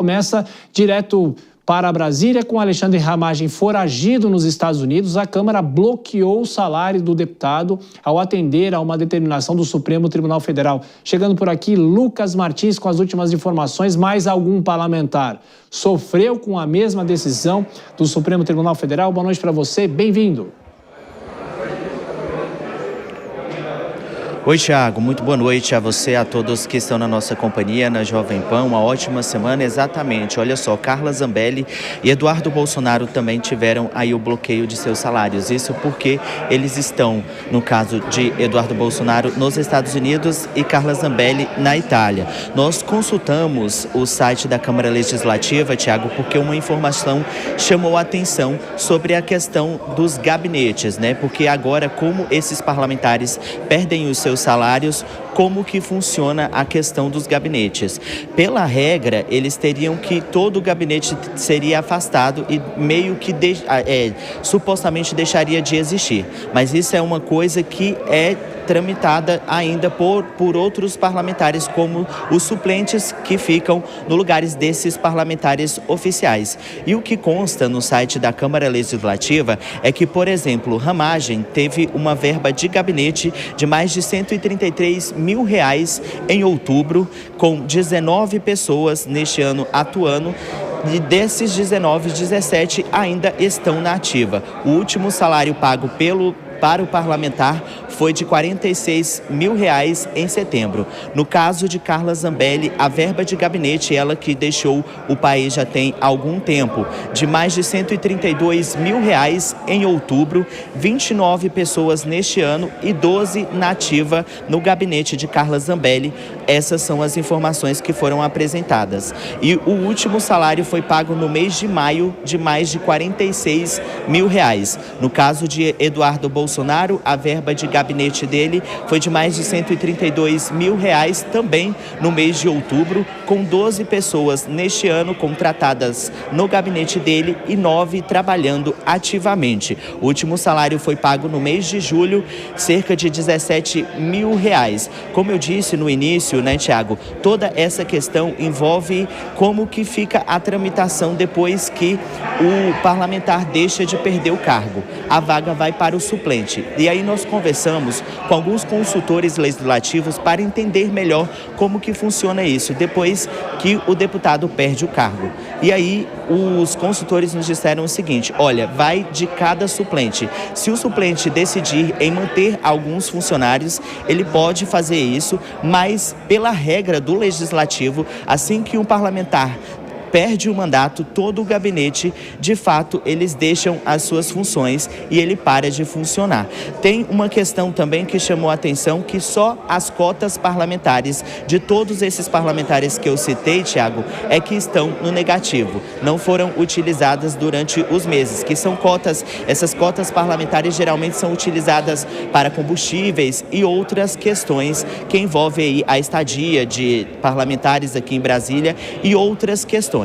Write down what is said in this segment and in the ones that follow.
Começa direto para Brasília com Alexandre Ramagem foragido nos Estados Unidos. A Câmara bloqueou o salário do deputado ao atender a uma determinação do Supremo Tribunal Federal. Chegando por aqui, Lucas Martins com as últimas informações. Mais algum parlamentar sofreu com a mesma decisão do Supremo Tribunal Federal? Boa noite para você, bem-vindo. Oi, Thiago, muito boa noite a você, a todos que estão na nossa companhia, na Jovem Pan. Uma ótima semana, exatamente. Olha só, Carla Zambelli e Eduardo Bolsonaro também tiveram aí o bloqueio de seus salários. Isso porque eles estão, no caso de Eduardo Bolsonaro, nos Estados Unidos e Carla Zambelli na Itália. Nós consultamos o site da Câmara Legislativa, Thiago, porque uma informação chamou a atenção sobre a questão dos gabinetes, né? Porque agora, como esses parlamentares perdem os seus salários, como que funciona a questão dos gabinetes? Pela regra, eles teriam que, todo o gabinete seria afastado e meio que supostamente deixaria de existir. Mas isso é uma coisa que é tramitada ainda por outros parlamentares, como os suplentes que ficam no lugares desses parlamentares oficiais. E o que consta no site da Câmara Legislativa é que, por exemplo, Ramagem teve uma verba de gabinete de mais de R$133 mil em outubro, com 19 pessoas neste ano atuando. E desses 19, 17 ainda estão na ativa. O último salário pago para o parlamentar foi de R$46 mil em setembro. No caso de Carla Zambelli, a verba de gabinete, ela que deixou o país já tem algum tempo, de mais de R$132 mil em outubro, 29 pessoas neste ano e 12 na ativa no gabinete de Carla Zambelli. Essas são as informações que foram apresentadas. E o último salário foi pago no mês de maio, de mais de R$46 mil. No caso de Eduardo Bolsonaro, a verba de gabinete dele foi de mais de R$132 mil também no mês de outubro, com 12 pessoas neste ano contratadas no gabinete dele e 9 trabalhando ativamente. O último salário foi pago no mês de julho, cerca de R$17 mil. Como eu disse no início, né, Thiago, toda essa questão envolve como que fica a tramitação depois que o parlamentar deixa de perder o cargo. A vaga vai para o suplente. E aí nós conversamos com alguns consultores legislativos para entender melhor como que funciona isso, depois que o deputado perde o cargo. E aí os consultores nos disseram o seguinte: olha, vai de cada suplente. Se o suplente decidir em manter alguns funcionários, ele pode fazer isso, mas pela regra do legislativo, assim que um parlamentar perde o mandato, todo o gabinete, de fato, eles deixam as suas funções e ele para de funcionar. Tem uma questão também que chamou a atenção, que só as cotas parlamentares de todos esses parlamentares que eu citei, Thiago, é que estão no negativo. Não foram utilizadas durante os meses, que são cotas, essas cotas parlamentares geralmente são utilizadas para combustíveis e outras questões que envolvem aí a estadia de parlamentares aqui em Brasília e outras questões.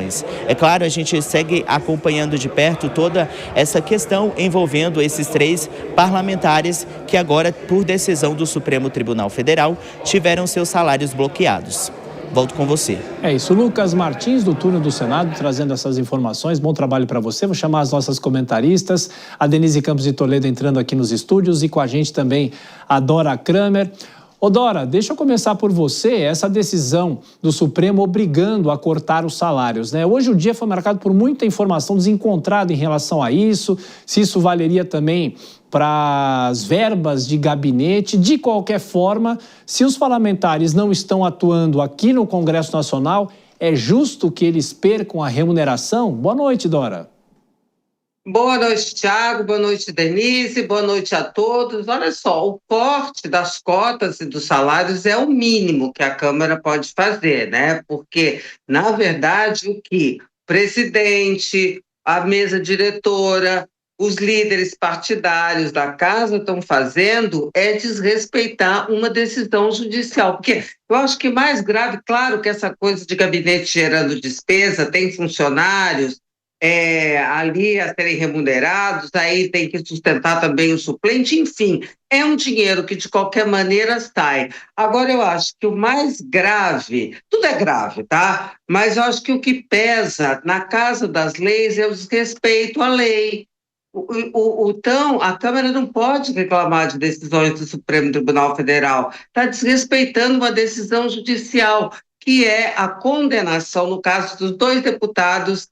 É claro, a gente segue acompanhando de perto toda essa questão envolvendo esses 3 parlamentares que agora, por decisão do Supremo Tribunal Federal, tiveram seus salários bloqueados. Volto com você. É isso, Lucas Martins, do turno do Senado, trazendo essas informações. Bom trabalho para você. Vou chamar as nossas comentaristas, a Denise Campos de Toledo entrando aqui nos estúdios e com a gente também a Dora Kramer. Ô Dora, deixa eu começar por você, essa decisão do Supremo obrigando a cortar os salários, né? Hoje o dia foi marcado por muita informação desencontrada em relação a isso, se isso valeria também para as verbas de gabinete. De qualquer forma, se os parlamentares não estão atuando aqui no Congresso Nacional, é justo que eles percam a remuneração? Boa noite, Dora. Boa noite, Thiago. Boa noite, Denise. Boa noite a todos. Olha só, o corte das cotas e dos salários é o mínimo que a Câmara pode fazer, né? Porque, na verdade, o que o presidente, a mesa diretora, os líderes partidários da casa estão fazendo é desrespeitar uma decisão judicial. Porque eu acho que mais grave, claro que essa coisa de gabinete gerando despesa, tem funcionários, ali a serem remunerados, aí tem que sustentar também o suplente, enfim, é um dinheiro que de qualquer maneira sai. Agora, eu acho que o mais grave, tudo é grave, tá? Mas eu acho que o que pesa na casa das leis é o desrespeito à lei. Então, a Câmara não pode reclamar de decisões do Supremo Tribunal Federal, está desrespeitando uma decisão judicial, que é a condenação, no caso dos dois deputados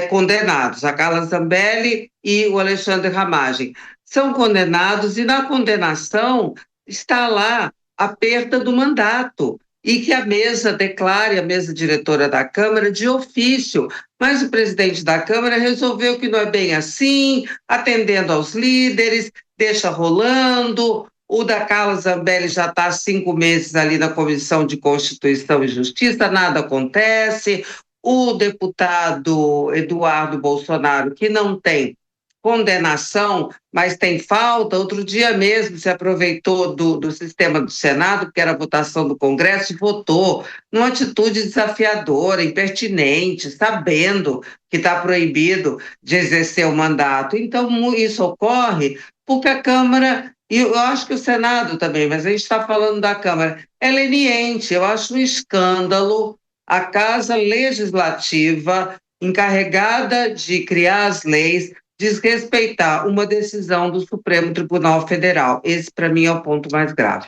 condenados, a Carla Zambelli e o Alexandre Ramagem. São condenados e na condenação está lá a perda do mandato e que a mesa declare, a mesa diretora da Câmara, de ofício. Mas o presidente da Câmara resolveu que não é bem assim, atendendo aos líderes, deixa rolando. O da Carla Zambelli já está há 5 meses ali na Comissão de Constituição e Justiça, nada acontece. O deputado Eduardo Bolsonaro, que não tem condenação, mas tem falta, outro dia mesmo se aproveitou do sistema do Senado, que era a votação do Congresso, e votou numa atitude desafiadora, impertinente, sabendo que está proibido de exercer o mandato. Então, isso ocorre porque a Câmara, e eu acho que o Senado também, mas a gente está falando da Câmara, é leniente. Eu acho um escândalo a Casa Legislativa, encarregada de criar as leis, desrespeitar uma decisão do Supremo Tribunal Federal. Esse, para mim, é o ponto mais grave.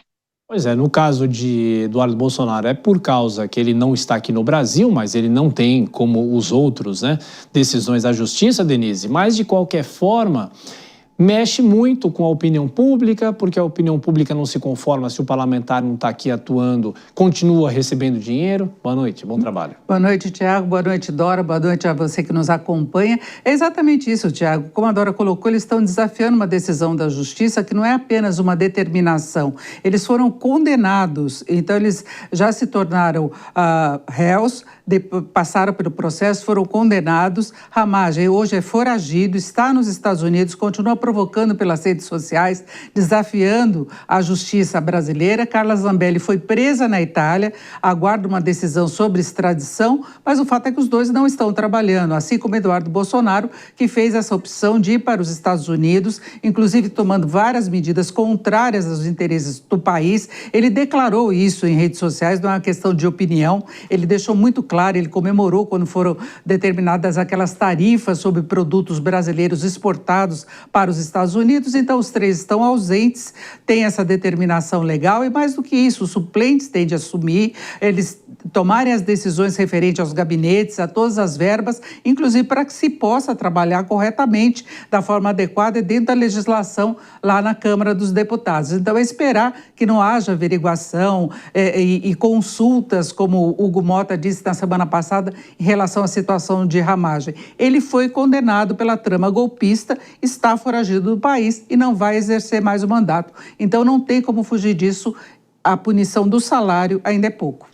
Pois é, no caso de Eduardo Bolsonaro, é por causa que ele não está aqui no Brasil, mas ele não tem, como os outros, né, decisões da Justiça, Denise. Mas, de qualquer forma, mexe muito com a opinião pública, porque a opinião pública não se conforma se o parlamentar não está aqui atuando, continua recebendo dinheiro. Boa noite, bom trabalho. Boa noite, Tiago, boa noite, Dora, boa noite a você que nos acompanha. É exatamente isso, Tiago. Como a Dora colocou, eles estão desafiando uma decisão da Justiça que não é apenas uma determinação. Eles foram condenados, então eles já se tornaram réus, passaram pelo processo, foram condenados. Ramagem hoje é foragido, está nos Estados Unidos, continua provocando pelas redes sociais, desafiando a justiça brasileira. Carla Zambelli foi presa na Itália, aguarda uma decisão sobre extradição, mas o fato é que os dois não estão trabalhando, assim como Eduardo Bolsonaro, que fez essa opção de ir para os Estados Unidos, inclusive tomando várias medidas contrárias aos interesses do país. Ele declarou isso em redes sociais, não é uma questão de opinião, ele deixou muito claro, ele comemorou quando foram determinadas aquelas tarifas sobre produtos brasileiros exportados para os Estados Unidos. Então, os três estão ausentes, têm essa determinação legal e, mais do que isso, os suplentes têm de assumir, eles tomarem as decisões referentes aos gabinetes, a todas as verbas, inclusive para que se possa trabalhar corretamente, da forma adequada, dentro da legislação lá na Câmara dos Deputados. Então, é esperar que não haja averiguação e consultas, como o Hugo Mota disse na semana passada, em relação à situação de Ramagem. Ele foi condenado pela trama golpista, está foragido do país e não vai exercer mais o mandato. Então, não tem como fugir disso, a punição do salário ainda é pouco.